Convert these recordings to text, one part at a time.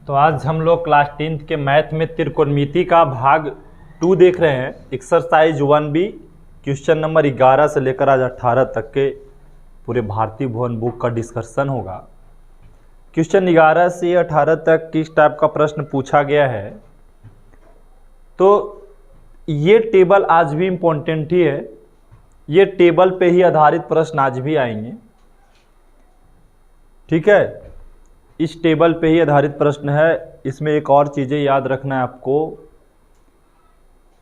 तो आज हम लोग क्लास 10th के मैथ में त्रिकोणमिति का भाग 2 देख रहे हैं। एक्सरसाइज 1B क्वेश्चन नंबर 11 से लेकर आज 18 तक के पूरे भारतीय भवन बुक का डिस्कशन होगा। क्वेश्चन 11 से 18 तक किस टाइप का प्रश्न पूछा गया है, तो ये टेबल आज भी इम्पोर्टेंट ही है। ये टेबल पे ही आधारित प्रश्न आज भी आएंगे, ठीक है। इस टेबल पे ही आधारित प्रश्न है। इसमें एक और चीज़ें याद रखना है आपको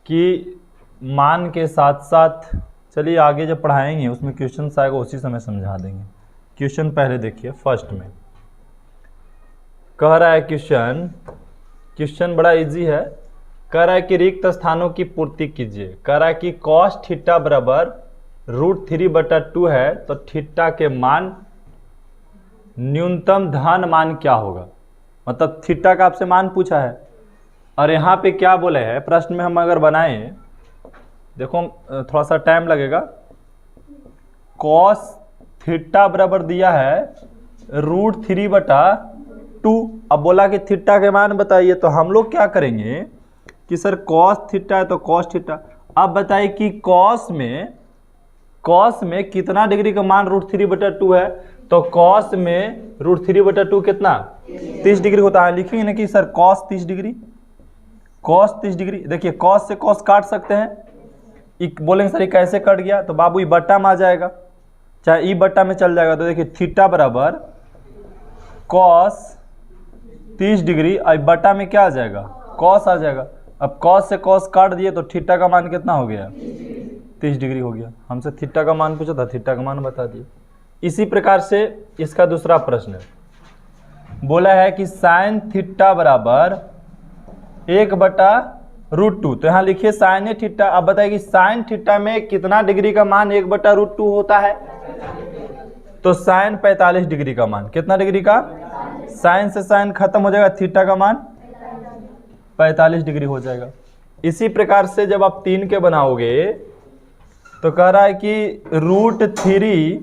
कि मान के साथ साथ, चलिए आगे जब पढ़ाएंगे उसमें क्वेश्चन आएगा उसी समय समझा देंगे। क्वेश्चन पहले देखिए, फर्स्ट में कह रहा है क्वेश्चन बड़ा इजी है। कह रहा है कि रिक्त स्थानों की पूर्ति कीजिए। कह रहा है कि cos थीटा बराबर √3/2 है, तो थीटा के मान न्यूनतम धन मान क्या होगा। मतलब थीटा का आपसे मान पूछा है और यहाँ पे क्या बोले हैं प्रश्न में। हम अगर बनाएं, देखो थोड़ा सा टाइम लगेगा। cos थीटा बराबर दिया है √3/2। अब बोला कि थीटा के मान बताइए, तो हम लोग क्या करेंगे कि सर cos थीटा है तो cos थीटा। अब बताइए कि cos में कितना डिग्री का मान √3/2 है, तो cos में √3/2 कितना 30 डिग्री होता है। लिखेंगे ना कि sir cos 30 degree, cos 30 degree. देखिए cos से cos काट सकते हैं। बोलेंगे सर ये कैसे कट गया, तो बाबू ये बट्टा में आ जाएगा, चाहे ई बट्टा में चल जाएगा। तो देखिए थीटा बराबर cos 30 डिग्री, और बट्टा में क्या आ जाएगा cos आ जाएगा। अब cos से cos काट दिए तो थीटा का मान कितना हो गया 30 डिग्री हो गया। हमसे थीटा का मान पूछा था, थीटा का मान बता दिए। इसी प्रकार से इसका दूसरा प्रश्न है, बोला है कि sin थीटा बराबर 1/√2। तो यहाँ लिखिए sin थीटा। अब बताइए कि sin थीटा में कितना डिग्री का मान 1/√2 होता है, तो sin 45 डिग्री का मान। कितना डिग्री का, sin से sin खत्म हो जाएगा, थीटा का मान 45 डिग्री हो जाएगा। इसी प्रकार से जब आप 3 के बनाओगे तो कह रहा है कि √3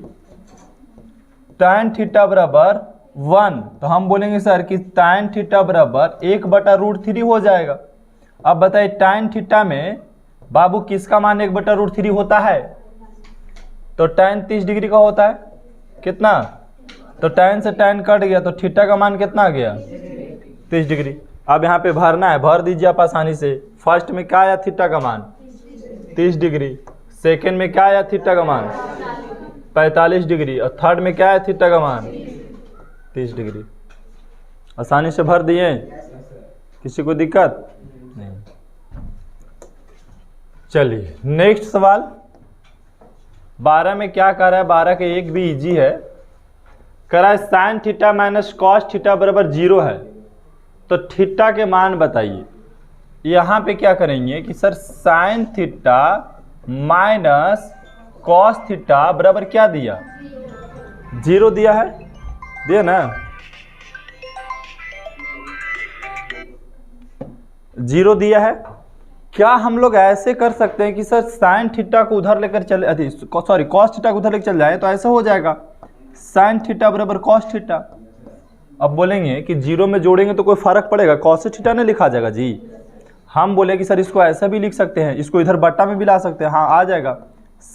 tan थीटा बराबर 1। तो हम बोलेंगे सर कि tan थीटा बराबर 1/√3 हो जाएगा। अब बताइए tan थीटा में बाबू किसका मान 1/√3 होता है, तो tan 30 डिग्री का होता है। कितना, तो tan से tan कट गया, तो थीटा का मान कितना आ गया 30 डिग्री। अब यहाँ पे भरना है, भर दीजिए आप आसानी से। फर्स्ट में क्या आया थीटा का मान 30 डिग्री, सेकेंड में क्या आया थीटा का मान 45 डिग्री, और थर्ड में क्या है थीटा का मान 30 डिग्री। आसानी से भर दिए, किसी को दिक्कत नहीं। चलिए नेक्स्ट सवाल 12 में क्या कह रहा है। 12 के एक भी इजी है। कह रहा है sin theta minus cos theta बराबर 0 है, तो थीटा के मान बताइए। यहाँ पे क्या करेंगे कि sir sin theta minus cos theta बराबर क्या दिया 0 दिया है, दिया ना 0 दिया है। क्या हम लोग ऐसे कर सकते हैं कि सर sin थीटा को उधर लेकर चले, सॉरी cos थीटा को उधर लेकर चल जाए, तो ऐसा हो जाएगा sin थीटा बराबर cos थीटा। अब बोलेंगे कि 0 में जोड़ेंगे तो कोई फर्क पड़ेगा, cos थीटा नहीं लिखा जाएगा जी। हम बोले कि सर इसको ऐसा भी लिख सकते हैं, इसको इधर बट्टा में भी ला सकते हैं। हाँ आ जाएगा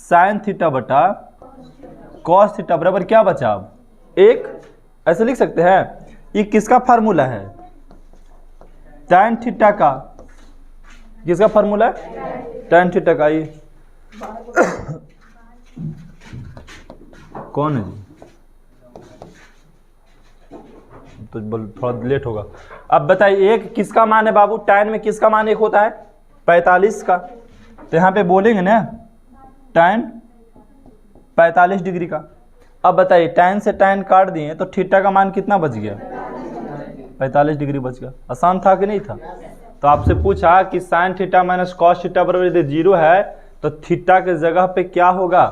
sin थीटा बटा cos थीटा बराबर क्या बचा, अब 1, ऐसे लिख सकते हैं। ये किसका फार्मूला है, tan थीटा का। किसका फार्मूला है, tan थीटा का। ये कौन है जी, तो थोड़ा लेट होगा। अब बताइए एक किसका मान है बाबू, tan में किसका मान 1 होता है 45 का। तो यहाँ पे बोलेंगे ना tan 45 डिग्री का। अब बताइए tan से tan काट दिए तो थीटा का मान कितना बच गया 45 डिग्री बच गया। आसान था कि नहीं था। तो आपसे पूछा कि sin theta minus cos theta बराबर यदि 0 है तो थीटा के जगह पे क्या होगा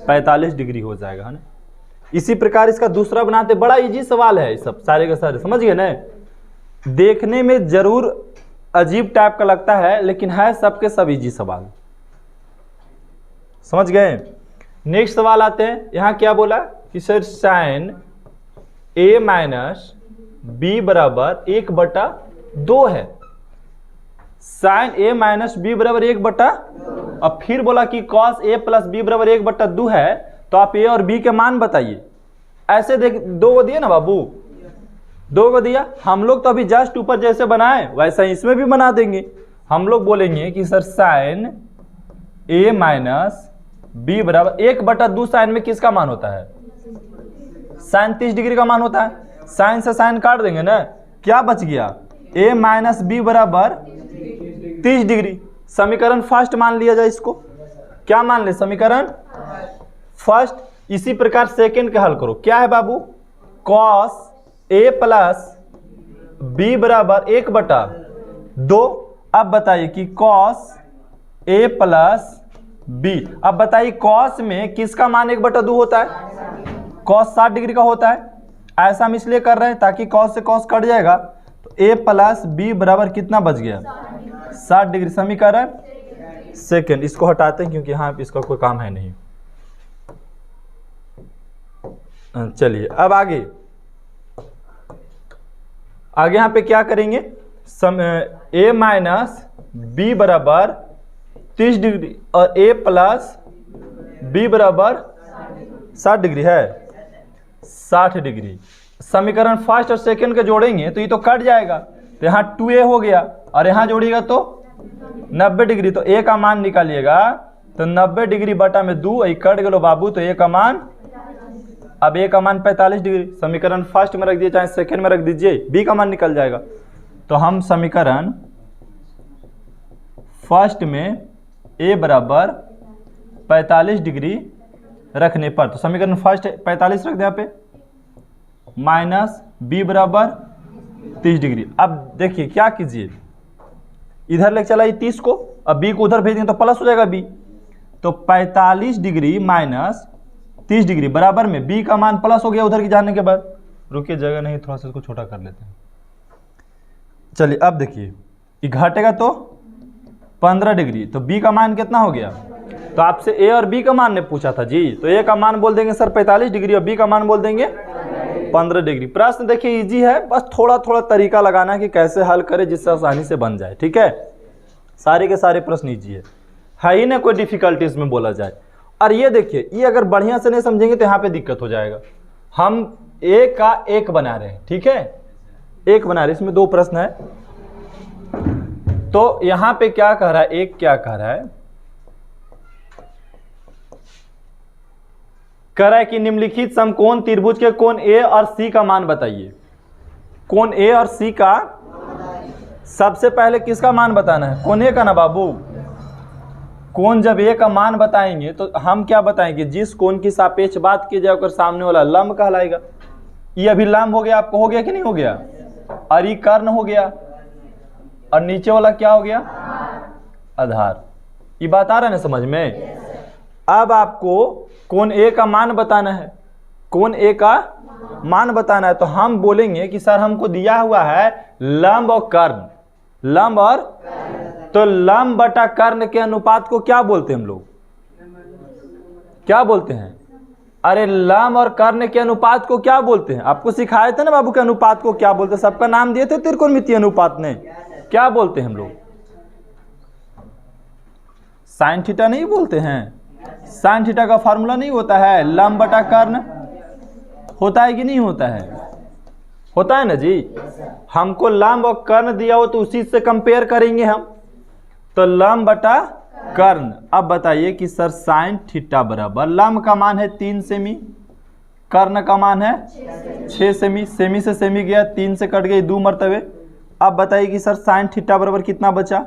45 डिग्री हो जाएगा, है ना। इसी प्रकार इसका दूसरा बनाते, बड़ा इजी सवाल है। सब सारे के सारे समझ गए ना। देखने में जरूर अजीब टाइप का लगता है, लेकिन है सबके सब इजी सवाल, समझ गए। नेक्स्ट सवाल आते हैं। यहाँ क्या बोला कि sir sin a minus b बराबर 1/2 है। साइन a माइनस बी बराबर 1/, अब फिर बोला कि कॉस a प्लस बी बराबर 1/2 है, तो आप a और b के मान बताइए। ऐसे देख, 2 को दिया ना बाबू, 2 को दिया। हम लोग तो अभी जस्ट ऊपर जैसे बनाए वैसा इसमें भी बना देंगे। हम लोग बोलेंगे कि sir sine a minus B बराबर 1/2 साइन में किसका मान होता है? साइन 30 डिग्री का मान होता है। साइन से साइन काट देंगे ना, क्या बच गया? a माइनस बी बराबर 30 डिग्री। समीकरण फर्स्ट मान लिया जाए इसको। क्या मान ले? समीकरण फर्स्ट। इसी प्रकार सेकंड के हल करो। क्या है बाबू? कॉस a प्लस बी बराबर 1/2। अब बताइए कि कॉस a प्लस बी। अब बताइए कॉस में किसका मान 1/2 होता है? कॉस 60 डिग्री का होता है। ऐसा हम इसलिए कर रहे हैं ताकि कॉस से कॉस कट जाएगा, तो a प्लस बी बराबर कितना बच गया? 60 डिग्री। समीकरण सेकंड। इसको हटाते हैं क्योंकि यहाँ इसका कोई काम है नहीं। चलिए अब आगे यहाँ पे क्या करेंगे? a माइनस बी बराबर 30 डिग्री और a प्लस बी बराबर 60 डिग्री है, 60 डिग्री। समीकरण फर्स्ट और सेकंड के जोड़ेंगे तो ये तो कट जाएगा, तो यहाँ 2a हो गया और यहाँ जोड़िएगा तो 90 डिग्री। तो a का मान निकालिएगा तो 90 डिग्री बटा में 2 कट गलो बाबू, तो a का मान, अब a का मान 45 डिग्री। समीकरण फर्स्ट में रख दीजिए चाहे सेकंड में रख दीजिए, b का मान निकल जाएगा। तो हम समीकरण फर्स्ट में a बराबर 45 डिग्री रखने पर, तो समीकरण फर्स्ट 45 रख दे यहाँ पे, माइनस b बराबर 30 डिग्री। अब देखिए क्या कीजिए, इधर लेके चला 30 को, अब b को उधर भेज देंगे तो प्लस हो जाएगा b। तो 45 डिग्री माइनस 30 डिग्री बराबर में b का मान प्लस हो गया उधर की जाने के बाद। रुकिए, जगह नहीं, थोड़ा सा इसको छोटा कर लेते हैं। चलिए अब देखिए, ये घटेगा तो 15 डिग्री, तो b का मान कितना हो गया? तो आपसे a और b का मान ने पूछा था जी, तो a का मान बोल देंगे सर 45 डिग्री और b का मान बोल देंगे 15 डिग्री। प्रश्न देखिए इजी है, बस थोड़ा थोड़ा तरीका लगाना है कि कैसे हल करें जिससे आसानी से बन जाए। ठीक है, सारे के सारे प्रश्न इजी है ही ना, कोई डिफिकल्टीज में बोला जाए। और ये देखिए, ये अगर बढ़िया से नहीं समझेंगे तो यहाँ पे दिक्कत हो जाएगा। हम a का 1 बना रहे हैं, ठीक है, 1 बना रहे, इसमें 2 प्रश्न है। तो यहाँ पे क्या कह रहा है, 1 क्या कह रहा है? कह रहा है कि निम्नलिखित समकोण त्रिभुज के कोण A और C का मान बताइए। कोण A और C का सबसे पहले किसका मान बताना है? कोण A का ना बाबू। कोण जब A का मान बताएंगे तो हम क्या बताएंगे? जिस कोण की सापेक्ष बात की जाए सामने वाला लंब कहलाएगा। ये अभी लंब हो गया, आपको हो गया कि नहीं हो गया? और ये कर्ण हो गया, और नीचे वाला क्या हो गया? आधार। ये बात आ रहा है ना समझ में? अब आपको कोण A का मान बताना है, कोण A का मान बताना है। तो हम बोलेंगे कि सर हमको दिया हुआ है लंब और कर्ण, लंब और, तो लंब बटा कर्ण के अनुपात को क्या बोलते हैं हम लोग? क्या बोलते हैं? अरे लंब और कर्ण के अनुपात को क्या बोलते हैं? आपको सिखाए थे ना बाबू के अनुपात को क्या बोलते हैं, सबका नाम दिए थे त्रिकोणमितीय अनुपात ने। क्या बोलते हैं हम लोग? साइन थीटा नहीं बोलते हैं? साइन थीटा का फार्मूला नहीं होता है लंब बटा कर्ण? होता है कि नहीं होता है? होता है ना जी। हमको लंब और कर्ण दिया हो तो उसी से कंपेयर करेंगे हम, तो लंब बटा कर्ण। अब बताइए कि सर साइन थीटा बराबर, लंब का मान है 3 सेमी, कर्ण का मान है 6 सेमी, सेमी से सेमी गया, 3 से कट गई 2 मरतबे। अब बताइए कि सर साइन थीटा बराबर कितना बचा?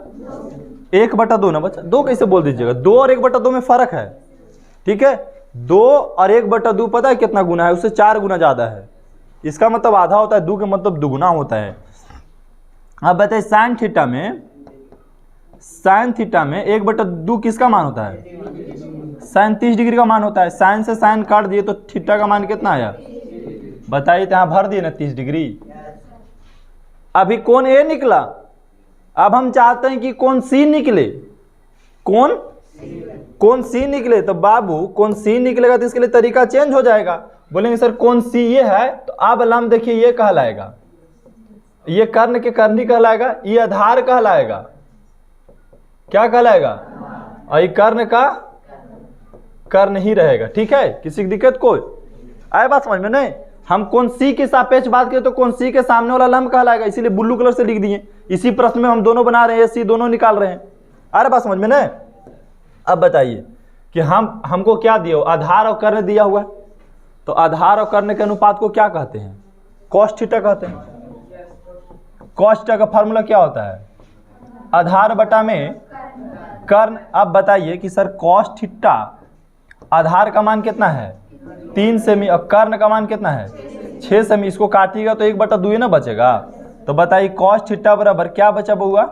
1/2 ना बचा। 2 कैसे बोल दीजिएगा? 2 और 1/2 में फर्क है, ठीक है। 2 और 1/2 पता है कितना गुना है? उससे 4 गुना ज्यादा है। इसका मतलब आधा होता है, 2 का मतलब दुगुना होता है। अब बताइए साइन थीटा में, साइन थीटा में 1/2 किसका मान होता है? साइन 30 डिग्री का मान होता है। साइन से साइन काट दिए तो थीटा का मान कितना आया? बताइए, तो यहां भर दिए ना 30 डिग्री। अभी कोण A निकला, अब हम चाहते हैं कि कोण C निकले। कोण C निकले, तो बाबू कोण C निकलेगा तो इसके लिए तरीका चेंज हो जाएगा। बोलेंगे सर कोण C ये है, तो अब लंब देखिए ये कहलाएगा, ये कर्ण के कर्ण ही कहलाएगा, ये आधार कहलाएगा, क्या कहलाएगा, और ये कर्ण का कर्ण ही रहेगा। ठीक है, किसी की दिक्कत कोई आए बात समझ में नहीं? हम कौन सी के सापेक्ष बात करें तो कौन सी के सामने वाला लंब कहलाएगा, इसीलिए ब्लू कलर से लिख दिए। इसी प्रश्न में हम दोनों बना रहे हैं, सी दोनों निकाल रहे हैं। अरे बात समझ में नहीं? अब बताइए कि हमको क्या दिया, आधार और कर्ण दिया हुआ है, तो आधार और कर्ण के अनुपात को क्या कहते हैं, कॉस थीटा कहते हैं। कॉस थीटा का फॉर्मूला क्या होता है, आधार बटा में कर्ण। अब बताइए कि सर कॉस थीटा आधार का मान कितना है 3 सेमी और कर्ण का मान कितना है 6 सेमी, इसको काटिएगा तो 1/2 ही ना बचेगा। तो बताइए कॉस थीटा बराबर क्या बचा हुआ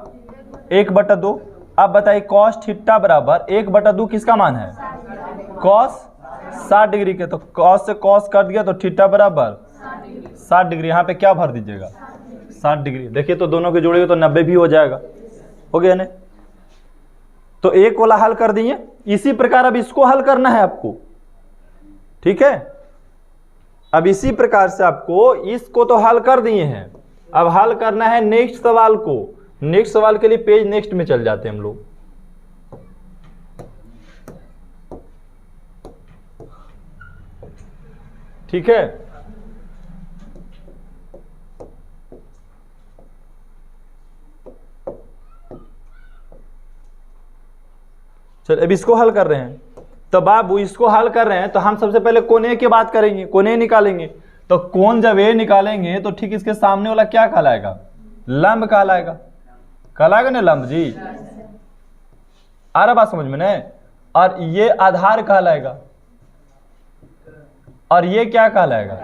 1/2। अब बताइए कॉस थीटा बराबर 1/2 किसका मान है, कॉस 60 डिग्री के। तो कॉस से कॉस कट गया तो थीटा बराबर 60 डिग्री। यहाँ पे क्या भर दीजिएगा 60 डिग्री। देखिए तो दोनों के जोड़ेंगे तो 90 भी हो जाएगा, हो गया ना। तो एक वाला हल कर दिए। इसी प्रकार अब इसको हल करना है आपको, ठीक है। अब इसी प्रकार से आपको इसको तो हल कर दिए हैं, अब हल करना है नेक्स्ट सवाल को। नेक्स्ट सवाल के लिए पेज नेक्स्ट में चल जाते हैं हम लोग। ठीक है, चल अब इसको हल कर रहे हैं। तो बाबू इसको हल कर रहे हैं तो हम सबसे पहले कोने की बात करेंगे, कोने निकालेंगे। तो कोण जब ए निकालेंगे तो ठीक इसके सामने वाला क्या कहलाएगा, लंब कहलाएगा, कहलाएगा ना लंब जी। आ रहा बात समझ में नहीं? और ये आधार कहलाएगा और ये क्या कहलाएगा,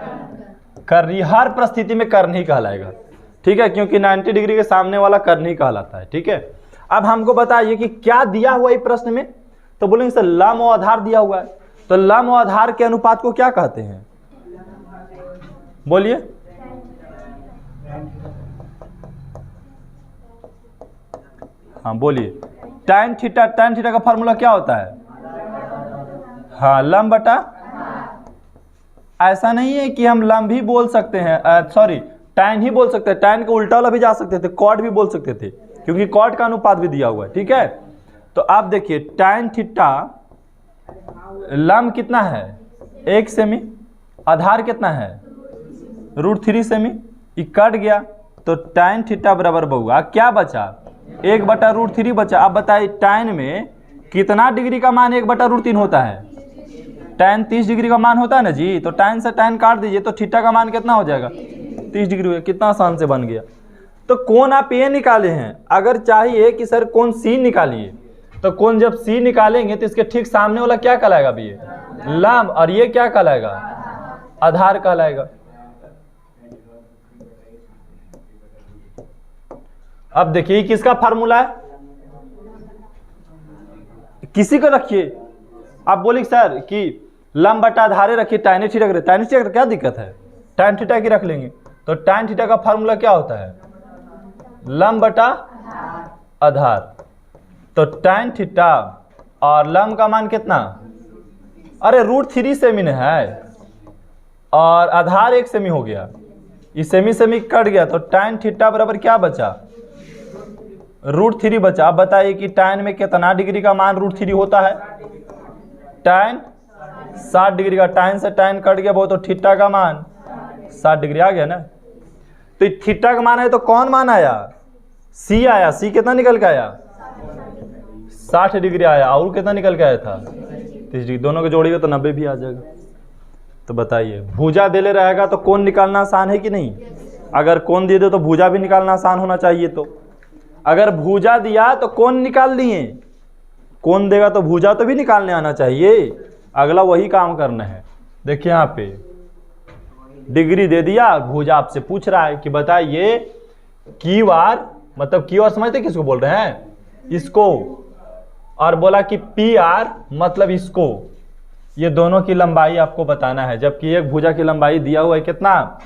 कर्ण। हर परिस्थिति में कर्ण ही कहलाएगा, ठीक है, क्योंकि 90 डिग्री के सामने वाला कर्ण ही कहलाता है। ठीक है, अब हमको बताइए कि क्या दिया हुआ है प्रश्न में। तो बोलेंगे सर लंब और आधार दिया हुआ है, तो लंब और आधार के अनुपात को क्या कहते हैं, बोलिए। हाँ बोलिए, tan थीटा, tan थीटा का फॉर्मूला क्या होता है, हाँ लंब बटा। ऐसा नहीं है कि हम लंब ही बोल सकते हैं, सॉरी tan ही बोल सकते हैं, tan का उल्टा वाला भी जा सकते थे, कॉट भी बोल सकते थे, क्योंकि कॉट का अनुपात भी दिया हुआ है। ठीक है, तो आप देखिए tan थीटा लंब कितना है 1 सेमी, आधार कितना है √3 सेमी, ये कट गया तो tan थीटा बराबर बहुआ क्या बचा 1/√3 बचा। अब बताइए tan में कितना डिग्री का मान 1/√3 होता है, tan 30 डिग्री का मान होता है ना जी। तो tan से tan काट दीजिए तो थीटा का मान कितना हो जाएगा 30 डिग्री हो गया। कितना आसान से बन गया। तो कोण आप ये निकाले हैं, अगर चाहिए कि सर कोण C निकालिए, तो कोण जब C निकालेंगे तो इसके ठीक सामने वाला क्या कहलाएगा अभी, ये लंब, और ये क्या कहलाएगा आधार कहलाएगा। अब देखिए किसका फार्मूला है, किसी को रखिए। आप बोलिए सर कि लंब बटा आधारे रखिए, tan थीटा रखिए, tan थीटा क्या दिक्कत है, tan थीटा की रख लेंगे। तो tan थीटा का फार्मूला क्या होता है, लंब बटा आधार। तो tan थीटा और लंब का मान कितना, अरे √3 सेमी है और आधार 1 सेमी हो गया, इस सेमी सेमी कट गया तो tan थीटा बराबर क्या बचा √3 बचा। अब बताइए कि tan में कितना डिग्री का मान √3 होता है, tan 60 डिग्री का, tan से tan कट गया वो, तो थीटा का मान 60 डिग्री आ गया ना। तो थीटा का मान है तो कौन मान आया, C आया। C कितना निकल के आया 60 डिग्री आया, और कितना निकल के आया था 30 डिग्री। दोनों के जोड़िएगा तो 90 भी आ जाएगा। तो बताइए भुजा देले रहेगा तो कोण निकालना आसान है कि नहीं, अगर कोण दे दो तो भुजा भी निकालना आसान होना चाहिए। तो अगर भुजा दिया तो कोण निकाल लिए, कोण देगा तो भुजा तो भी निकालने आना चाहिए। अगला वही काम करना है। देखिए यहाँ पे डिग्री दे दिया, भुजा आपसे पूछ रहा है कि बताइए QR, मतलब QR समझते किसको बोल रहे हैं, इसको, और बोला कि PR मतलब इसको। ये दोनों की लंबाई आपको बताना है, जबकि एक भुजा की लंबाई दिया हुआ है कितना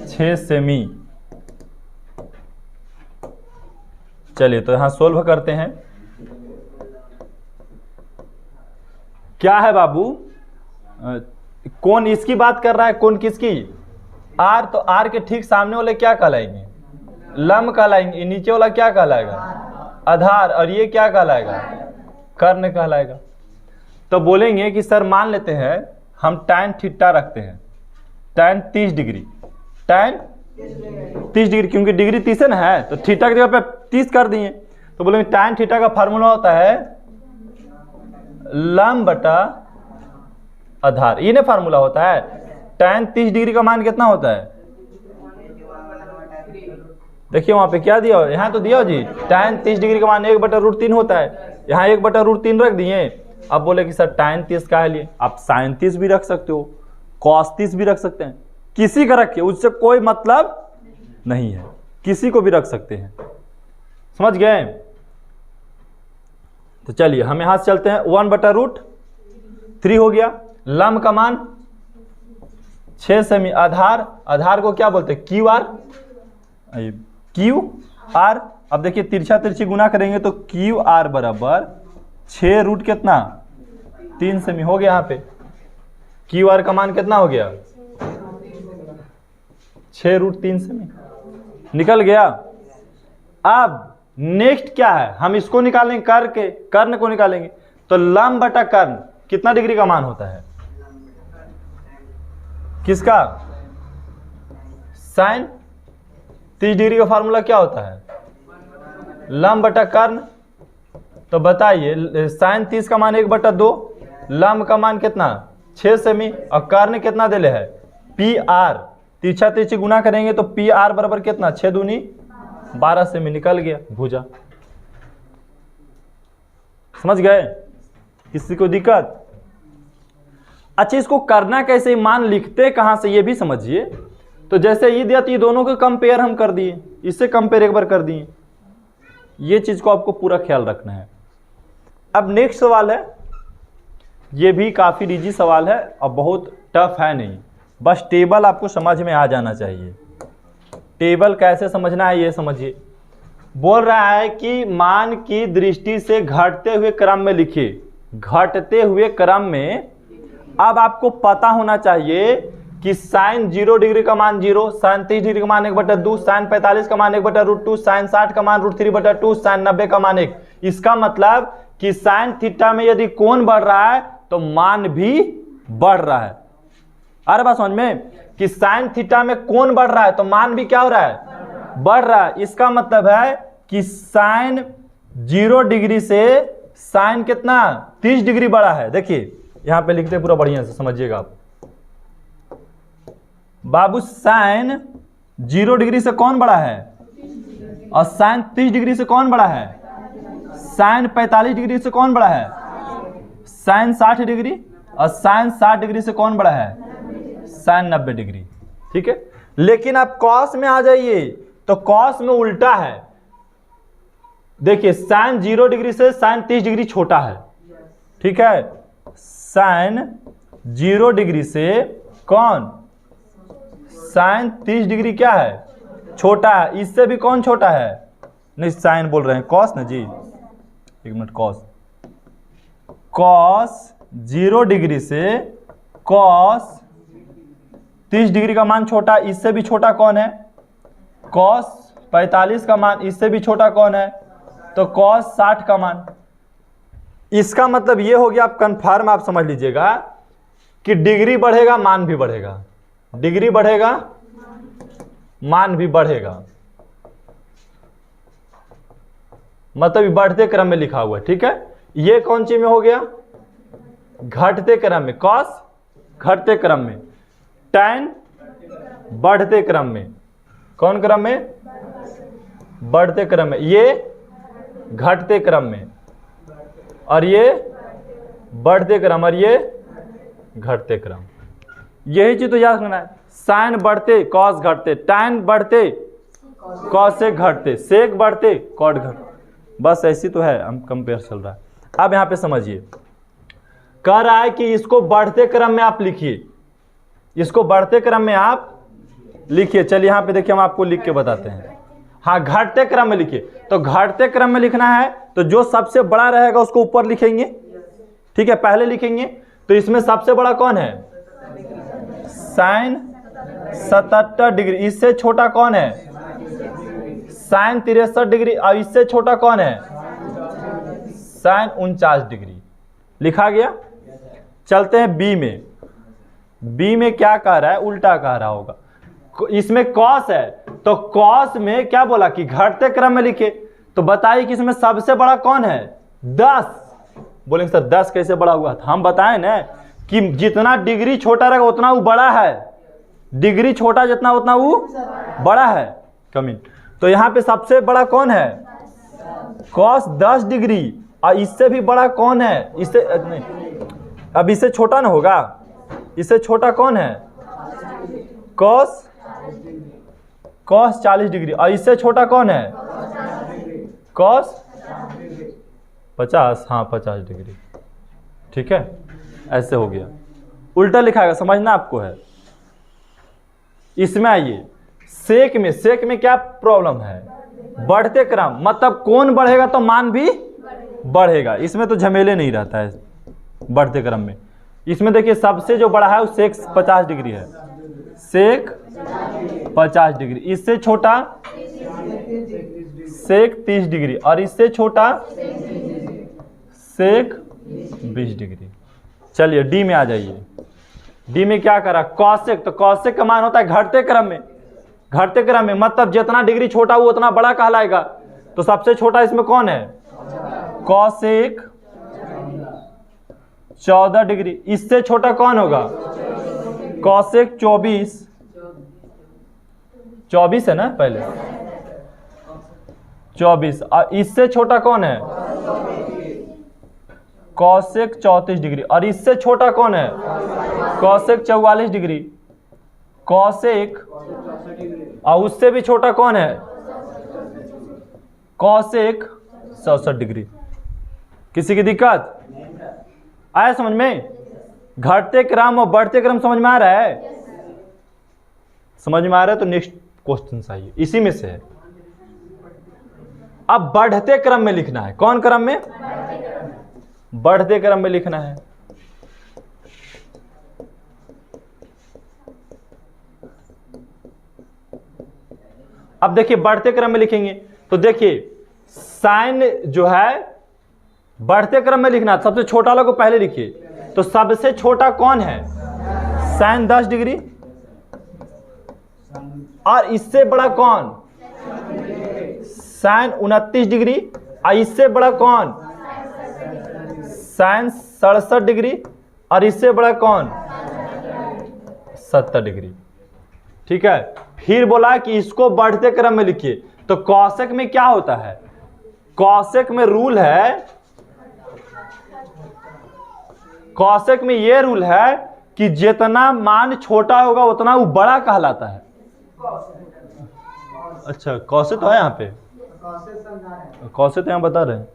6 सेमी। चलिए तो यहां सोल्व करते हैं। क्या है बाबू, कौन इसकी बात कर रहा है, कौन किसकी, R। तो R के ठीक सामने वाले क्या कहलाएंगे लंब कहलाएंगे, नीचे वाला क्या कहलाएगा? आधार, और ये क्या कहलाएगा? कर्ण कहलाएगा। तो बोलेंगे कि सर मान लेते हैं हम tan थीटा रखते हैं, tan 30 डिग्री, tan 30 डिग्री, क्योंकि डिग्री 30 है ना, है तो थीटा की जगह पे 30 कर दिए। तो बोलेंगे tan थीटा का फार्मूला होता है लंब बटा आधार, ये ना फार्मूला होता है। tan 30 डिग्री का मान कितना होता है? देखिए वहां पे क्या दिया हो, यहाँ तो दिया हो जी, tan 30 डिग्री का मान 1/√3 होता है, यहाँ 1/√3 रख दिए। अब बोले कि सर tan 30 का है लिए, आप sin 30 भी रख सकते हो, cos 30 भी रख सकते हैं, किसी का रखिए, उससे कोई मतलब नहीं है, किसी को भी रख सकते हैं। समझ गए? तो चलिए हम यहां से चलते हैं, 1/√3 हो गया। लंब का मान 6 सेमी, आधार को क्या बोलते हैं? Q R. अब देखिए तिरछा तिरछी गुना करेंगे तो क्यू आर बराबर 6 रूट कितना? 3 सेमी हो गया। यहाँ पे क्यू आर का मान कितना हो गया? 6√3 सेमी निकल गया। अब नेक्स्ट क्या है, हम इसको निकालेंगे, कर्ण को निकालेंगे। तो लंब बटा कर्ण कितना डिग्री का मान होता है? किसका? sin 30 डिग्री का फार्मूला क्या होता है? लंब बटा कर्ण। तो बताइए sin 30 का मान 1/2, लंब का मान कितना? 6 सेमी, और कर्ण कितना दिले है? PR। तिरछा तिरछी गुना करेंगे तो PR बराबर कितना? 6 दूनी 12 सेमी निकल गया भुजा। समझ गए? किसी को दिक्कत? अच्छा, इसको करना कैसे, मान लिखते कहां से ये भी समझिए। तो जैसे ये दिया तो ये दोनों को कंपेयर हम कर दिए, इससे कंपेयर एक बार कर दिए, ये चीज को आपको पूरा ख्याल रखना है। अब नेक्स्ट सवाल है, ये भी काफी इजी सवाल है और बहुत टफ है नहीं, बस टेबल आपको समझ में आ जाना चाहिए। टेबल कैसे समझना है ये समझिए। बोल रहा है कि मान की दृष्टि से घटते हुए क्रम में लिखिए, घटते हुए क्रम में। अब आपको पता होना चाहिए कि sin 0 डिग्री का मान 0, sin 30 डिग्री का मान 1/2, sin 45 का मान 1/√2, sin 60 का मान √3/2, sin 90 का मान 1। इसका मतलब कि sin थीटा में यदि कोण बढ़ रहा है तो मान भी बढ़ रहा है। अरे बात समझ में कि sin थीटा में कोण बढ़ रहा है तो मान भी क्या हो रहा है? बढ़ रहा है। इसका मतलब है कि sin 0 डिग्री से sin कितना? 30 डिग्री बढ़ा है। देखिए यहां पे लिखते पूरा बढ़िया से समझिएगा आप बाबू। sin 0 डिग्री से कौन बड़ा है? और sin 30 डिग्री से कौन बड़ा है? sin 45 डिग्री से कौन बड़ा है? sin 60 degree. और sin 60 डिग्री से कौन बड़ा है? sin 90 degree. ठीक है, लेकिन आप cos में आ जाइए तो cos में उल्टा है। देखिए sin 0 डिग्री से sin 30 डिग्री छोटा है। ठीक है, sin 0 डिग्री से कौन? sin 30 डिग्री क्या है? छोटा है। इससे भी कौन छोटा है? नहीं sin बोल रहे हैं, cos ना जी, एक मिनट। cos 0 डिग्री से cos 30 डिग्री का मान छोटा, इससे भी छोटा कौन है? cos 45 का मान, इससे भी छोटा कौन है? तो cos 60 का मान। इसका मतलब ये हो गया, आप कंफर्म आप समझ लीजिएगा कि डिग्री बढ़ेगा मान भी बढ़ेगा, डिग्री बढ़ेगा मान भी बढ़ेगा। मतलब बढ़ते क्रम में लिखा हुआ है। ठीक है, ये कौन सी में हो गया? घटते क्रम में। cos घटते क्रम में, tan बढ़ते क्रम में। कौन क्रम में? बढ़ते क्रम में। ये घटते क्रम में, और ये बढ़ते क्रम, और ये घटते क्रम। यही चीज तो याद रखना है। sin बढ़ते cos घटते, tan बढ़ते cos से घटते, sec बढ़ते cot घटते। बस ऐसी तो है, हम कंपेयर चल रहा है। अब यहां पे समझिए, कह रहा है कि इसको बढ़ते क्रम में आप लिखिए, इसको बढ़ते क्रम में आप लिखिए। चलिए यहां पे देखिए, हम आपको लिख के बताते हैं। हाँ, घटते क्रम में लिखिए। तो घटते क्रम में लिखना है तो जो सबसे बड़ा रहेगा उसको ऊपर लिखेंगे। ठीक है, पहले लिखेंगे। तो इसमें सबसे बड़ा कौन है? sin 77 degree. इससे छोटा कौन है? साइन 63 डिग्री, और इससे छोटा कौन है? Sine 49 degree. लिखा गया। चलते हैं बी में। बी में क्या कह रहा है? उल्टा कह रहा होगा। इसमें कॉस है, तो कॉस में क्या बोला कि घटते क्रम में लिखे। तो बताइए कि इसमें सबसे बड़ा कौन है? 10। बोलेंगे सर 10 कैसे बड़ा हुआ? हम बताएं ना कि जितना डिग्री छोटा रहेगा उतना वो बड़ा है, डिग्री छोटा जितना उतना वो बड़ा है। कमिंग। तो यहाँ पे सबसे बड़ा कौन है? Cos 10 degree. और इससे भी बड़ा कौन है? इससे नहीं, अब इससे छोटा ना होगा। इससे छोटा कौन है? Cos 40 degree. और इससे छोटा कौन है? कॉस 50। हाँ 50 डिग्री। ठीक है, ऐसे हो गया। उल्टा लिखाएगा, समझना आपको है। इसमें आइए सेक में। सेक में क्या प्रॉब्लम है? बढ़ते क्रम, मतलब कोण बढ़ेगा तो मान भी बढ़ेगा। इसमें तो झमेले नहीं रहता है बढ़ते क्रम में। इसमें देखिए सबसे जो बड़ा है वो सेक 50 डिग्री है। सेक 50 डिग्री। इससे छोटा सेक 30 डिग्री, और इससे छोटा सेक 20 डिग्री। चलिए डी में आ जाइए। डी में क्या करा? कॉसेक। तो कॉसेक का मान होता है घटते क्रम में। घटते क्रम में मतलब जितना डिग्री छोटा वो उतना बड़ा कहलाएगा। तो सबसे छोटा इसमें कौन है? Cosec 14 degree. इससे छोटा कौन होगा? कॉसेक 24 है ना पहले, 24। और इससे छोटा कौन है? Cosec 34 degree. और इससे छोटा कौन है? Cosec 44 degree. कॉसेक, और उससे भी छोटा कौन है? Cosec 67 degree. किसी की दिक्कत आया समझ में? घटते क्रम और बढ़ते क्रम समझ में आ रहा है? समझ में आ रहा है तो नेक्स्ट क्वेश्चन चाहिए, इसी में से है। अब बढ़ते क्रम में लिखना है। कौन क्रम में? बढ़ते क्रम में लिखना है। अब देखिए बढ़ते क्रम में लिखेंगे तो देखिए साइन जो है बढ़ते क्रम में लिखना, सबसे छोटा वाला को पहले लिखिए। तो सबसे छोटा कौन है? Sine 10 degree. और इससे बड़ा कौन? Sine 29 degree. और इससे बड़ा कौन? Sine 67 degree. और इससे बड़ा कौन? 70 डिग्री। ठीक है, फिर बोला कि इसको बढ़ते क्रम में लिखिए। तो कॉसेक में क्या होता है? कॉसेक में रूल है, कॉसेक में ये रूल है कि जितना मान छोटा होगा उतना वो बड़ा कहलाता है। अच्छा कॉसेक तो है यहाँ पे, कॉसेक तो यहाँ बता रहे हैं।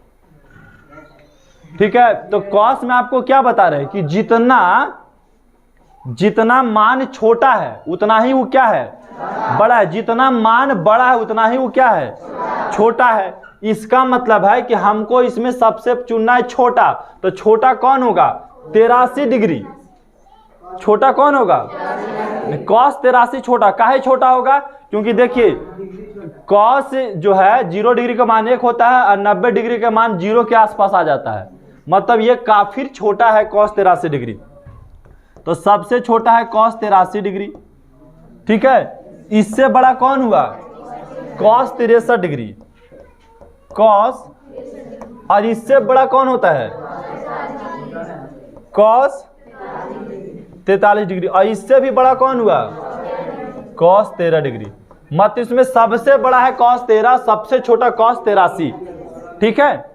ठीक है, तो कॉस में आपको क्या बता रहे हैं कि जितना मान छोटा है उतना ही वो क्या है? बड़ा है। जितना मान बड़ा है उतना ही वो क्या है? छोटा है। इसका मतलब है कि हमको इसमें सबसे चुनना है छोटा। तो छोटा कौन होगा? 83 डिग्री। छोटा कौन होगा? कॉस 83 छोटा। काहे छोटा होगा? क्योंकि देखिए कॉस जो है 0 डिग्री का मान 1 होता है और 90 डिग्री का मान 0 के आसपास आ जाता है। मतलब ये काफी छोटा है कॉस 83 डिग्री। तो सबसे छोटा है कॉस 83 डिग्री। ठीक है, इससे बड़ा कौन हुआ? Cos 63 degree. कॉस, और इससे बड़ा कौन होता है? Cos 43 degree. और इससे भी बड़ा कौन हुआ? Cos 13 degree. मत इसमें सबसे बड़ा है कॉस 13, सबसे छोटा कॉस 83। ठीक है,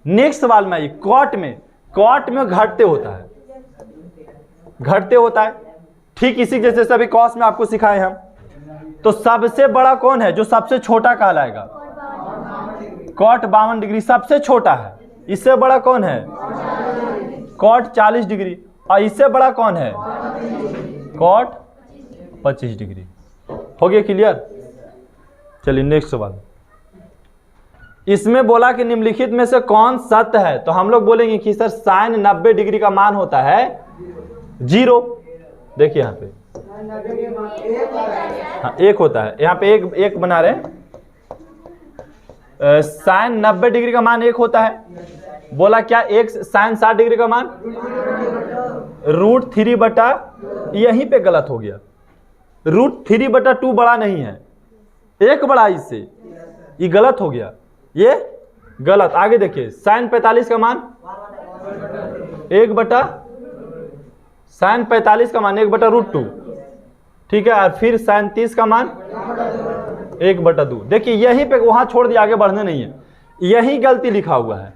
नेक्स्ट सवाल में आइए। कॉट में घटते होता है, घटते होता है। ठीक इसी जैसे सभी कॉस में आपको सिखाए हम। तो सबसे बड़ा कौन है जो सबसे छोटा कहलाएगा? कॉट 52 डिग्री सबसे छोटा है। इससे बड़ा कौन है? Cot 40 degree. और इससे बड़ा कौन है? Cot 25 degree. हो गया क्लियर? चलिए नेक्स्ट सवाल। इसमें बोला कि निम्नलिखित में से कौन सत्य है? तो हम लोग बोलेंगे कि सर साइन 90 डिग्री का मान होता है 0। देखिए यहाँ पे हाँ 1 होता है। यहाँ पे एक बना रहे हैं। साइन 90 डिग्री का मान 1 होता है। बोला क्या एक साइन 60 डिग्री का मान √3/, यहीं पे गलत हो गया। √3/2 बड़ा नहीं है, 1 बड़ा इससे, ये गलत हो गया, ये गलत। आगे देखिए साइन 45 का मान 1/, साइन 45 का मान 1/√2, ठीक है। और फिर साइन 30 का मान 1/2। देखिए यहीं पे, वहां छोड़ दिया, आगे बढ़ने नहीं है, यही गलती लिखा हुआ है।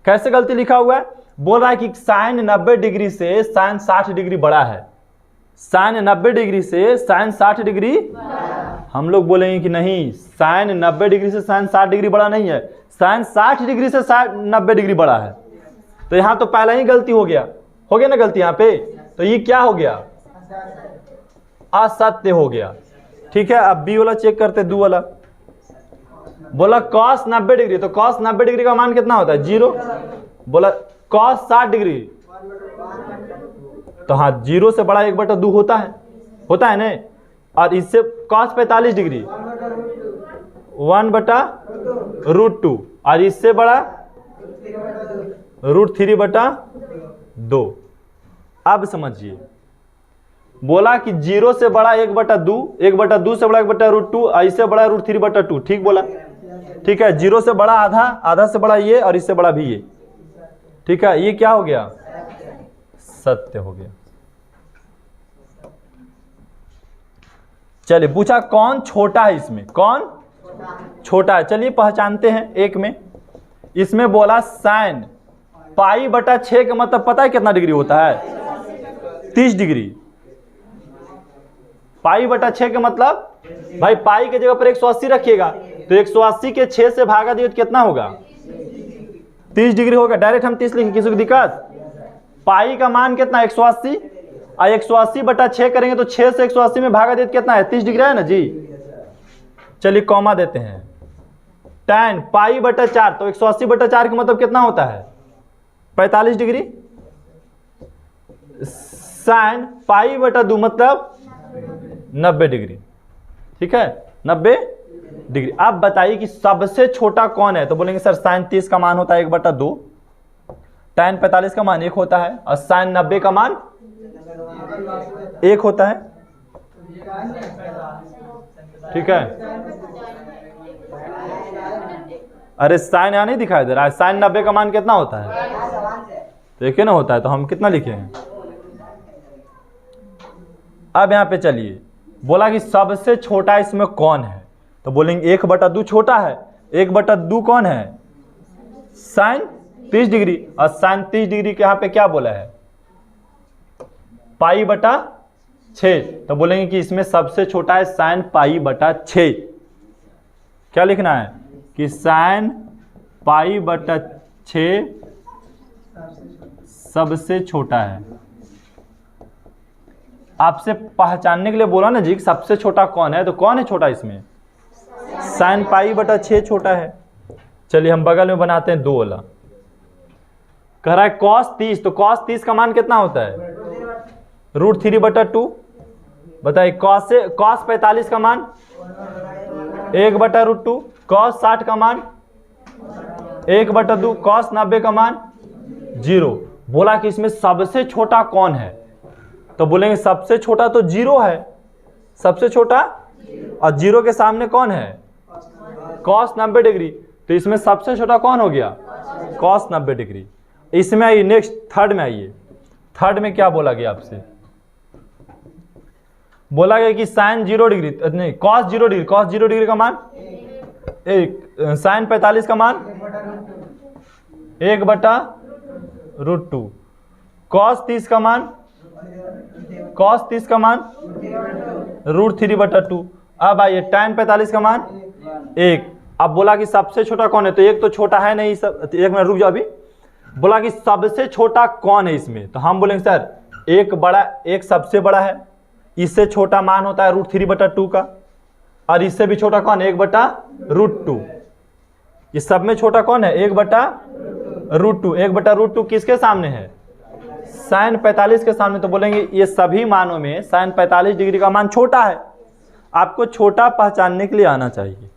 कैसे गलती लिखा हुआ है? बोल रहा है कि साइन 90 डिग्री से साइन 60 डिग्री बड़ा है। साइन 90 डिग्री से साइन 60 डिग्री, हम लोग बोलेंगे कि नहीं, साइन 90 डिग्री से साइन 60 डिग्री बड़ा नहीं है, साइन 60 डिग्री से 90 डिग्री बड़ा है। तो यहां तो पहले ही गलती हो गया ना गलती यहां पे, तो ये क्या हो गया? असत्य हो गया, ठीक है। अब बी वाला चेक करते, दो वाला। बोला cos 90 डिग्री, तो cos 90 डिग्री का मान कितना होता है? 0। बोला cos 60 डिग्री, तो हाँ 0 से बड़ा 1/2 होता है ना। और इससे cos 45 डिग्री 1/√2, और इससे बड़ा √3/2। अब समझिए, बोला कि 0 से बड़ा 1/2, 1/2 से बड़ा 1/√2, और इससे बड़ा √3/2, ठीक बोला, ठीक है। 0 से बड़ा आधा, आधा से बड़ा ये, और इससे बड़ा भी ये, ठीक है। ये क्या हो गया? सत्य हो गया। चलिए पूछा कौन छोटा है इसमें, कौन छोटा है? चलिए पहचानते हैं एक में। इसमें बोला साइन π/6 का मतलब पता है कितना डिग्री होता है? 30 डिग्री। π/6 का मतलब, भाई पाई के जगह पर 180 रखिएगा, तो 180 के 6 से भागा दिए तो कितना होगा? 30 डिग्री होगा। डायरेक्ट हम 30 लिखेंगे, किसी को दिक्कत? पाई का मान कितना? 180, और 180/6 करेंगे तो 6 से 180 में भागा दिए तो कितना है? 30 डिग्री है ना जी। चलिए कॉमा देते हैं, tan π/4, तो 180/4 का मतलब कितना होता है? 45 डिग्री। साइन π/2 मतलब 90 डिग्री, ठीक है, 90 डिग्री। अब बताइए कि सबसे छोटा कौन है? तो बोलेंगे सर साइन 30 का मान होता है 1/2, tan 45 का मान 1 होता है, और साइन 90 का मान 1 होता है, ठीक है। अरे साइन यहां नहीं दिखाई दे रहा है, साइन 90 का मान कितना होता है? देखिए ना होता है, तो हम कितना लिखे हैं? अब यहां पे चलिए, बोला कि सबसे छोटा इसमें कौन है? तो बोलेंगे 1/2 छोटा है। 1/2 कौन है? साइन 30 डिग्री, और साइन 30 डिग्री के यहां पे क्या बोला है? π/6। तो बोलेंगे कि इसमें सबसे छोटा है साइन π/6। क्या लिखना है? कि साइन π/6 सबसे छोटा है। आपसे पहचानने के लिए बोला ना जी कि सबसे छोटा कौन है, तो कौन है छोटा इसमें? साइन π/6 छोटा है। चलिए हम बगल में बनाते हैं 2 वाला। कह रहा है cos 30, तो cos 30 का मान कितना होता है? √3/2। बताइए cos 45 का मान 1/√2, cos 60 का मान 1/2, cos 90 का मान 0। बोला कि इसमें सबसे छोटा कौन है? तो बोलेंगे सबसे छोटा तो 0 है, सबसे छोटा, और 0 के सामने कौन है? cos 90 degree. तो इसमें सबसे छोटा कौन हो गया? cos 90 degree. इसमें आइए नेक्स्ट, थर्ड में आइए। थर्ड में क्या बोला गया आपसे? बोला गया कि साइन 0 डिग्री, नहीं cos 0 डिग्री, cos 0 डिग्री का मान साइन 45 का मान 1/√2, cos 30 का मान √3/2। अब आइए tan 45 का मान 1। अब बोला कि सबसे छोटा कौन है? तो एक तो छोटा है नहीं, सब एक मिनट रुक जाओ अभी। बोला कि सबसे छोटा कौन है इसमें? तो हम बोलेंगे सर एक बड़ा, एक सबसे बड़ा है, इससे छोटा मान होता है √3/2 का, और इससे भी छोटा कौन है? 1/√2। ये सब में छोटा कौन है? 1/√2। 1/√2 किसके सामने है? साइन 45 के सामने। तो बोलेंगे ये सभी मानों में साइन 45 डिग्री का मान छोटा है। आपको छोटा पहचानने के लिए आना चाहिए।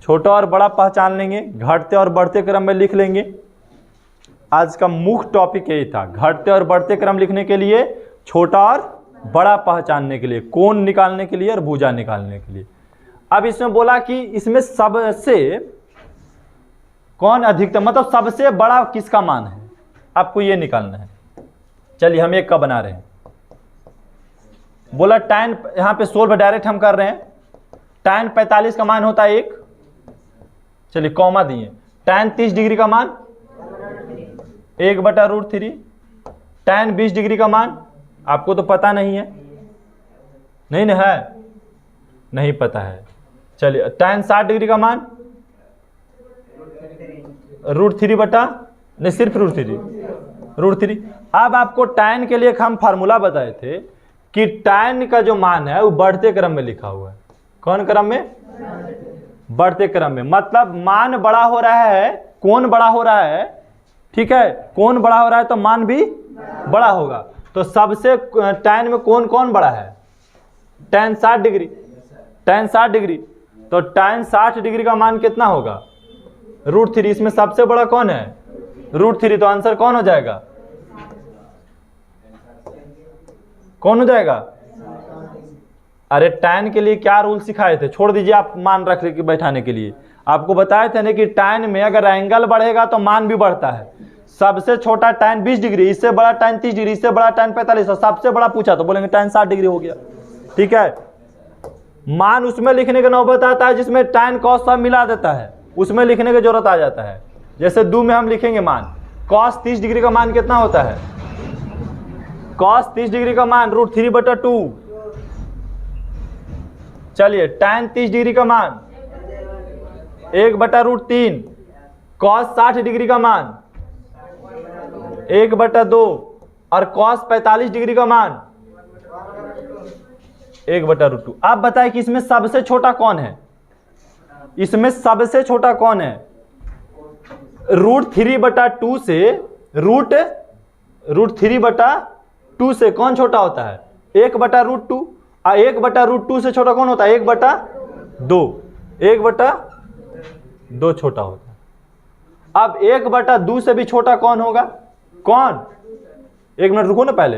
छोटा और बड़ा पहचान लेंगे, घटते और बढ़ते क्रम में लिख लेंगे। आज का मुख्य टॉपिक यही था, घटते और बढ़ते क्रम लिखने के लिए, छोटा और बड़ा पहचानने के लिए, कोण निकालने के लिए और भुजा निकालने के लिए। अब इसमें बोला कि इसमें सबसे कौन अधिकतम, मतलब सबसे बड़ा किसका मान है, आपको ये निकालना है। चलिए हम एक का बना रहे हैं। बोला tan, यहां पे सोल्व डायरेक्ट हम कर रहे हैं। tan 45 का मान होता है 1, चलिए कॉमा दिए। tan 30 डिग्री का मान 1/√3। tan 20 डिग्री का मान आपको तो पता नहीं है, नहीं ना है, नहीं पता है। चलिए tan 60 डिग्री का मान √3 बटा, नहीं सिर्फ √3। अब आपको tan के लिए हम फार्मूला बताए थे कि tan का जो मान है वो बढ़ते क्रम में लिखा हुआ है। कौन क्रम में? बढ़ते क्रम में। मतलब मान बड़ा हो रहा है, कोण बड़ा हो रहा है, ठीक है, कोण बड़ा हो रहा है तो मान भी बड़ा होगा। तो सबसे tan में कोण कौन बड़ा है? tan 60 degree. tan 60 डिग्री, तो tan 60 डिग्री का मान कितना होगा? √3। इसमें सबसे बड़ा कौन है? √3। तो आंसर कौन हो जाएगा? कौन हो जाएगा? अरे tan के लिए क्या रूल सिखाए थे, छोड़ दीजिए आप मान रख के बैठाने के लिए। आपको बताए थे ना कि tan में अगर एंगल बढ़ेगा तो मान भी बढ़ता है। सबसे छोटा tan 20 डिग्री, इससे बड़ा tan 30 डिग्री, इससे बड़ा tan 45, और सबसे बड़ा पूछा तो बोलेंगे tan 60 डिग्री हो गया। ठीक है, मान उसमें लिखने का नौबत आता है जिसमें tan cos सब मिला देता है, उसमें लिखने की जरूरत आ जाता है। जैसे 2 में हम लिखेंगे मान cos 30 डिग्री का मान कितना होता है? cos 30 डिग्री का मान √3/2। चलिए tan 30 डिग्री का मान 1/√3। cos 60 डिग्री का मान 1/2 और cos 45 डिग्री का मान 1/√2। आप बताएं कि इसमें सबसे छोटा कौन है? इसमें सबसे छोटा कौन है? √3/2 से √3/2 से कौन छोटा होता है? 1/√2। और 1/√2 से छोटा कौन होता है? 1/2। 1/2 छोटा होता है। अब 1/2 से भी छोटा कौन होगा? कौन? एक मिनट रुको ना पहले।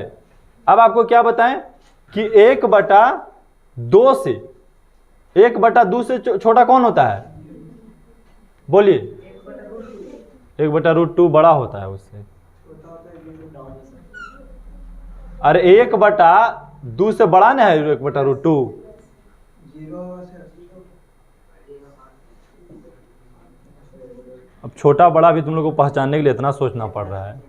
अब आपको क्या बताएं कि 1/2 से छोटा कौन होता है? बोलिए। 1/√2 बड़ा होता है उससे। अरे 1/2 से बड़ा ना है 1/√2। अब छोटा बड़ा भी तुम लोग को पहचानने के लिए इतना सोचना पड़ रहा है।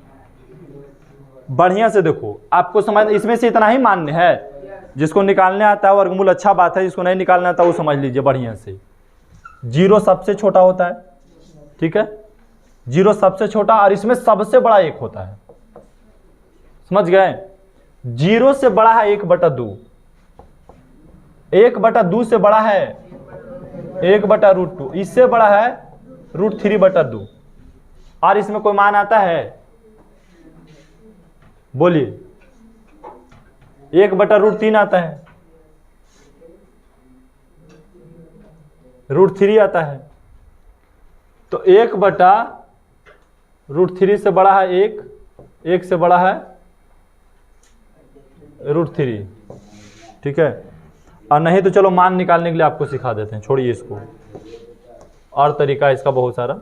बढ़िया से देखो, आपको समझ, इसमें से इतना ही मान्य है। जिसको निकालने आता है वर्गमूल अच्छा बात है, जिसको नहीं निकालने आता वो समझ लीजिए बढ़िया से। 0 सबसे छोटा होता है, ठीक है, 0 सबसे छोटा, और इसमें सबसे बड़ा 1 होता है। समझ गए? 0 से बड़ा है 1/2, 1/2 से बड़ा है 1/√2, इससे बड़ा है √3/2। और इसमें कोई मान आता है? बोलिए। 1/√3 आता है, √3 आता है। तो 1/√3 से बड़ा है 1, 1 से बड़ा है √3। ठीक है, और नहीं तो चलो मान निकालने के लिए आपको सिखा देते हैं, छोड़िए इसको, और तरीका इसका बहुत सारा।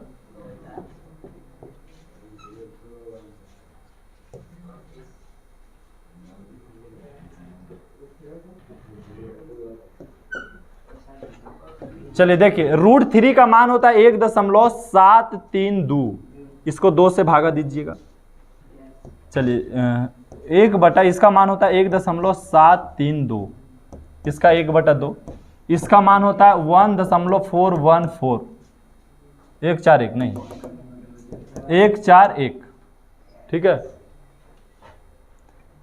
चलिए देखिए, √3 का मान होता है 1.732। इसको 2 से भागा दीजिएगा। चलिए 1/, इसका मान होता है 1.732, इसका 1/2, इसका मान होता है 1.414, 141 नहीं 141। ठीक है,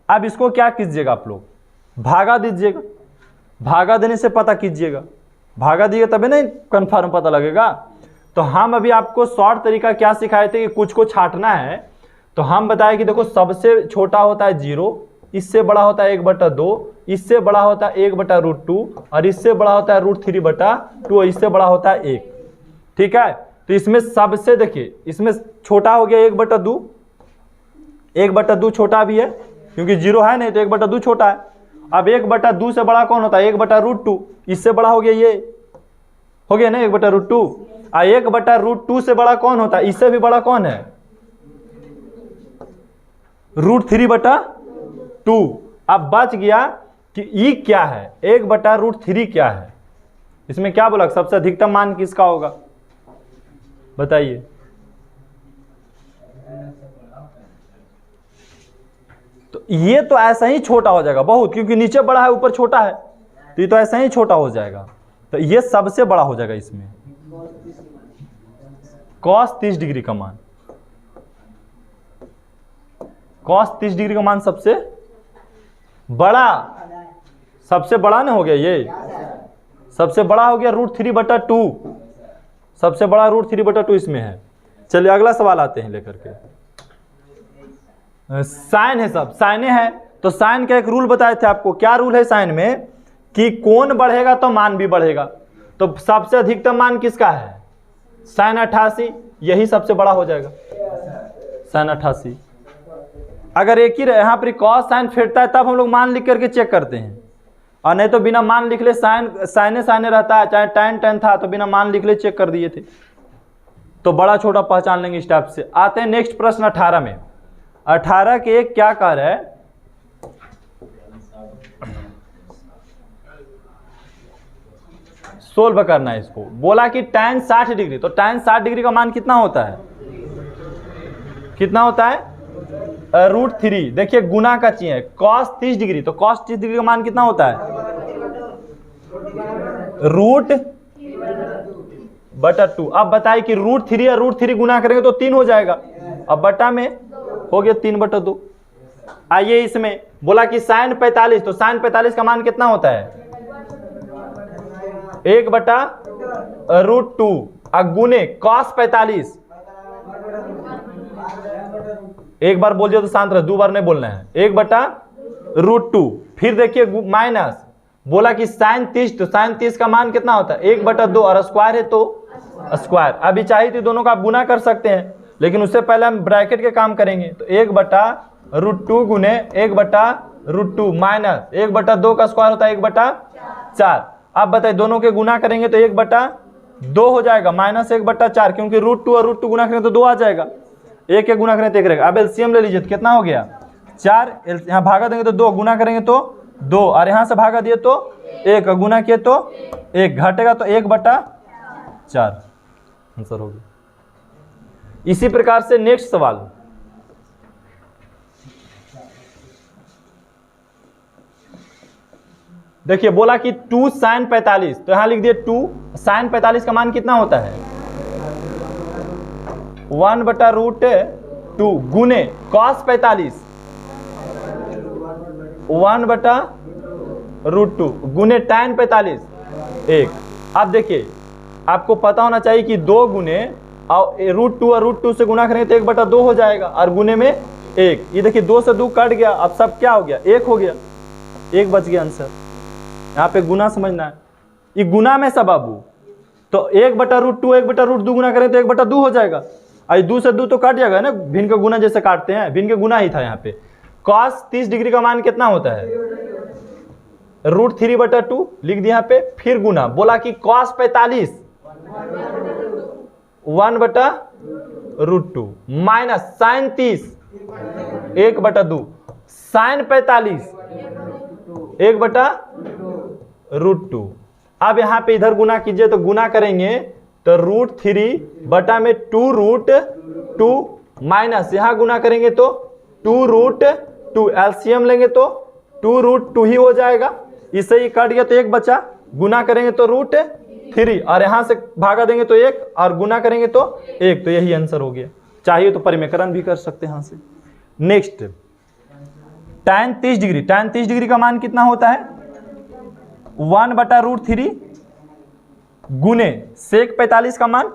अब इसको क्या कीजिएगा आप लोग? भागा दीजिएगा। भागा देने से पता कीजिएगा, भागा दिए तभी नहीं कन्फर्म पता लगेगा। तो हम अभी आपको शॉर्ट तरीका क्या सिखाए थे कि कुछ को छांटना है। तो हम बताए कि देखो सबसे छोटा होता है 0, इससे बड़ा होता है 1/2, इससे बड़ा होता है 1/√2 और इससे बड़ा होता है √3/2 और इससे बड़ा होता है 1। ठीक है, तो इसमें सबसे देखिए, इसमें छोटा हो गया 1/2, 1/2 छोटा भी है क्योंकि 0 है नहीं तो 1/2 छोटा है। अब 1/2 से बड़ा कौन होता है 1/√2, इससे बड़ा हो गया ये, हो गया ना 1/√2। और 1/√2 से बड़ा कौन होता है, इससे भी बड़ा कौन है √3/2। अब बच गया कि ई क्या है, 1/√3 क्या है। इसमें क्या बोला सबसे अधिकतम मान किसका होगा बताइए। तो ये तो ऐसा ही छोटा हो जाएगा बहुत, क्योंकि नीचे बड़ा है ऊपर छोटा है, तो ये तो ऐसा ही छोटा हो जाएगा। तो ये सबसे बड़ा हो जाएगा इसमें cos 30 डिग्री का मान, cos 30 डिग्री का मान सबसे बड़ा, सबसे बड़ा ना हो गया, ये सबसे बड़ा हो गया √3/2, सबसे बड़ा √3/2 इसमें है। चलिए अगला सवाल आते हैं लेकर के। साइन है, सब साइने है, तो साइन का एक रूल बताए थे आपको। क्या रूल है साइन में कि कोण बढ़ेगा तो मान भी बढ़ेगा। तो सबसे अधिकतम मान किसका है sin 88, यही सबसे बड़ा हो जाएगा sin 88। अगर एक ही यहाँ पर cos sin फेंटता है तब हम लोग मान लिख करके चेक करते हैं, और नहीं तो बिना मान लिख ले साइने रहता है, चाहे tan था तो बिना मान लिख ले चेक कर दिए थे। तो बड़ा छोटा पहचान लेंगे इस टाइप से। आते हैं नेक्स्ट प्रश्न 18 में। 18 के एक क्या कर है, सोल्व करना है इसको। बोला कि tan 60 डिग्री, तो tan 60 डिग्री का मान कितना होता है, कितना होता है √3। देखिए गुना का चाहिए, cos 30 डिग्री, तो cos 30 डिग्री का मान कितना होता है √3/2। अब बताइए कि √3 और √3 गुना करेंगे तो 3 हो जाएगा, अब बटा में हो गया 3/2। आइए इसमें बोला कि sin 45, तो sin 45 का मान कितना होता है 1/√2 गुने cos 45। एक बार बोल दिया तो शांत रहे, दो बार नहीं बोलना है। 1/√2, फिर देखिए माइनस, बोला कि sin 30, तो sin 30 का मान कितना होता है 1/2 और स्क्वायर है तो स्क्वायर। अभी चाहिए तो दोनों का आप गुना कर सकते हैं, लेकिन उससे पहले हम ब्रैकेट के काम करेंगे। तो 1/√2 गुने 1/√2 माइनस 1/2 का स्क्वायर होता है 1/4। अब बताइए दोनों के गुना करेंगे तो 1/2 हो जाएगा माइनस 1/4, क्योंकि √2 और √2 गुना करेंगे तो 2 आ जाएगा, एक के गुना करेंगे तो 1 रहेगा। अब एलसीएम ले लीजिए तो कितना हो गया 4, यहाँ भागा देंगे तो 2, गुना करेंगे तो 2, और यहाँ से भागा दिए तो 1, गुना किए तो 1, घटेगा तो 1/4 आंसर हो गया। इसी प्रकार से नेक्स्ट सवाल, देखिए बोला कि 2 sin 45, तो यहां लिख दिए 2 sin 45 का मान कितना होता है 1/√2 गुने cos 45 1/√2 गुने tan 45 1। अब देखिए आपको पता होना चाहिए कि 2 गुने और √2 और √2 से गुना करेंगे तो 1/2 हो जाएगा, और गुने में 1। ये देखिए 2 से 2 कट गया, अब सब क्या हो गया 1 हो गया, 1 बच गया आंसर। यहाँ पे गुना समझना है, ये गुना में सब बाबू, तो 1/√2 1/√2 गुना करें तो 1/2 हो जाएगा, और 2 से 2 तो काट जाएगा ना, भिन्न का गुना जैसे काटते हैं, भिन्न का गुना ही था यहाँ पे। cos 30 डिग्री का मान कितना होता है √3/2 लिख दिया यहाँ पे, फिर गुना, बोला कि cos 45 1/√2 माइनस sin 30 1/2 sin 45 1/√2। अब यहाँ पे इधर गुना कीजिए, तो गुना करेंगे तो √3 में 2√2 माइनस यहाँ गुना करेंगे तो 2√2, एलसीएम लेंगे तो 2√2 ही हो जाएगा। इससे ही कट गया तो 1 बचा, गुना करेंगे तो √3, और यहाँ से भागा देंगे तो 1, और गुना करेंगे तो 1, तो यही आंसर हो गया। चाहिए तो परिमेकरण भी कर सकते हैं यहाँ से। Next tan 30 degree, tan 30 degree का मान कितना होता है 1/√3 गुने sec 45 का मान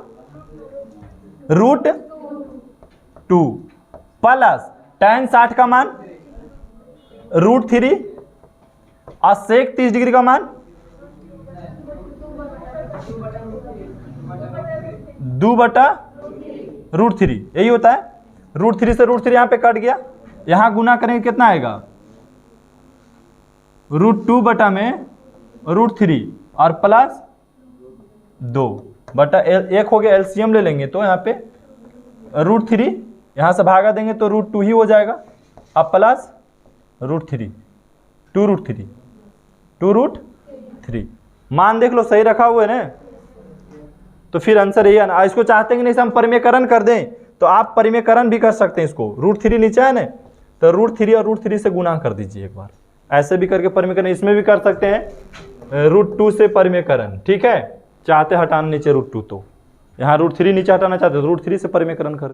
√2 प्लस tan 60 का मान √3 और सेक 30 डिग्री का मान 2/√3, यही होता है। √3 से √3 यहाँ पे कट गया, यहाँ गुना करेंगे कितना आएगा, √2 बटा में √3 और प्लस 2 बटा 1 हो गया, एलसीएम ले लेंगे तो यहाँ पे √3 यहाँ से भागा देंगे तो √2 ही हो जाएगा, अब प्लस √3, 2√3 मान देख लो सही रखा हुआ है ना, तो फिर आंसर यही है ना। इसको चाहते हैं कि नहीं हम परिमेयकरण कर दें तो आप परिमेयकरण भी कर सकते हैं, इसको √3 नीचे है ना तो √3 और √3 से गुना कर दीजिए एक बार, ऐसे भी करके परिमेयकरण इसमें भी कर सकते हैं, √2 से परिमेयकरण, ठीक है। चाहते हटाना नीचे √2 तो यहाँ √3 नीचे हटाना चाहते तो √3 से परिमेयकरण कर